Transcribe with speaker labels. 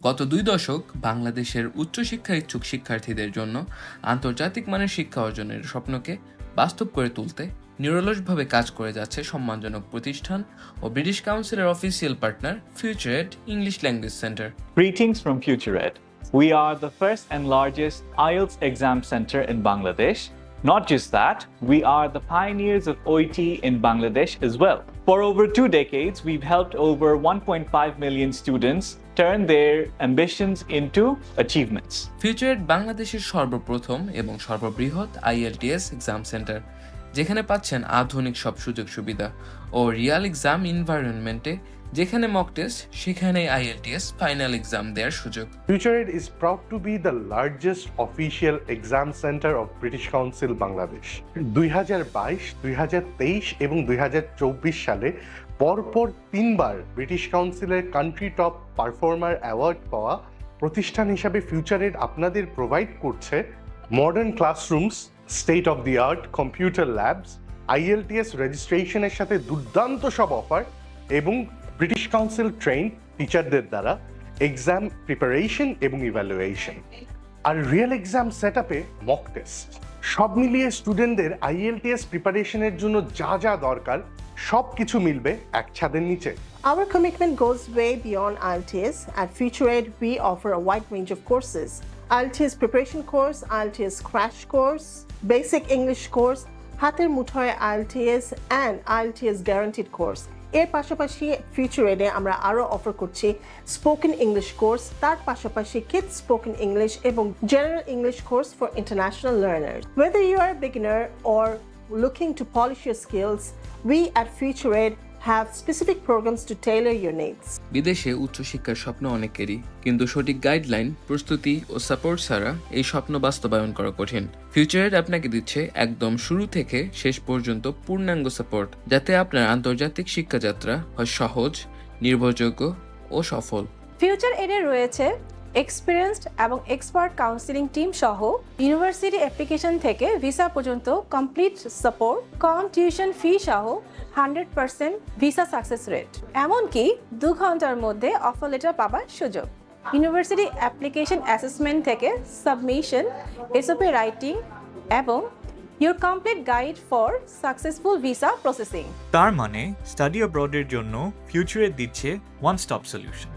Speaker 1: গত 2 দশক বাংলাদেশের উচ্চশিক্ষা ইচ্ছুক শিক্ষার্থীদের জন্য আন্তর্জাতিক মানের শিক্ষা অর্জনের স্বপ্নকে বাস্তব করে তুলতে নিরলসভাবে কাজ করে যাচ্ছে সম্মানজনক প্রতিষ্ঠান ও ব্রিটিশ কাউন্সিলের official partner FutureEd English language centre.
Speaker 2: Greetings from FutureEd. We are the first and largest IELTS exam center in Bangladesh. Not just that, we are the pioneers of OET in Bangladesh as well. For over 2 decades, we've helped over 1.5 million students turn their ambitions into achievements.
Speaker 1: FutureEd বাংলাদেশের সর্বপ্রথম এবং সর্ববৃহৎ IELTS exam centre, যেখানে পাচ্ছেন আধুনিক সব সুযোগ সুবিধা ও রিয়াল এক্সাম এনভায়রনমেন্টে যেখানে মক টেস্ট সেখানেই IELTS ফাইনাল এক্সাম দেওয়ার সুযোগ।
Speaker 3: FutureEd is proud to be the largest official exam center of British Council Bangladesh. 2022, 2023 এবং 2024 সালে পরপর 3 বার ব্রিটিশ কাউন্সিলের কান্ট্রি টপ পারফর্মার অ্যাওয়ার্ড পাওয়া প্রতিষ্ঠান হিসাবে FutureEd আপনাদের প্রোভাইড করছে modern classrooms, state of the art computer labs, IELTS রেজিস্ট্রেশনের সাথে দুর্দান্ত সব অফার এবং ব্রিটিশ কাউন্সিল ট্রেন টিচারদের দ্বারা এক্সাম প্রিপারেশন এবং ইভ্যালুয়েশন আর রিয়েল এক্সাম সেট আপে মক টেস্ট, সব মিলিয়ে স্টুডেন্টদের IELTS প্রিপারেশনের জন্য যা যা দরকার সব কিছু মিলবে এক ছাদের নিচে।
Speaker 4: Our commitment goes way beyond IELTS. At FutureEd, we offer a wide range of courses. IELTS preparation course, IELTS crash course, basic English course, হাতের মুঠোয় IELTS and IELTS guaranteed course. এর পাশাপাশি FutureEd আমরা আরও অফার করছি spoken English course, তার পাশাপাশি kids spoken English এবং general English course for international learners. Whether you are a beginner or looking to polish your skills, we at FutureEd have specific programs to tailor your needs.
Speaker 1: বিদেশে উচ্চশিক্ষার স্বপ্ন অনেকেরই, কিন্তু সঠিক guideline, প্রস্তুতি ও support ছাড়া এই স্বপ্ন বাস্তবায়ন করা কঠিন। FutureEd আপনাকে দিচ্ছে একদম শুরু থেকে শেষ পর্যন্ত পূর্ণাঙ্গ সাপোর্ট, যাতে আপনার আন্তর্জাতিক শিক্ষাযাত্রা হয় সহজ, নির্ভরযোগ্য ও সফল।
Speaker 5: FutureEd এ রয়েছে এক্সপিরিয়েন্সড এবং এক্সপার্ট কাউন্সিলিং টিম সহ ইউনিভার্সিটি অ্যাপ্লিকেশন থেকে ভিসা পর্যন্ত কমপ্লিট সাপোর্ট, কম টিউশন ফি সহ 100% ভিসা সাকসেস রেট, এমনকি 2 ঘন্টার মধ্যে অফার লেটার পাবার সুযোগ। ইউনিভার্সিটি অ্যাপ্লিকেশন অ্যাসেসমেন্ট থেকে সাবমিশন, SOP রাইটিং এবং your complete guide for successful visa processing.
Speaker 6: তার মানে স্টাডি অ্যাব্রডের জন্য FutureEd দিচ্ছে ওয়ান স্টপ সলিউশন।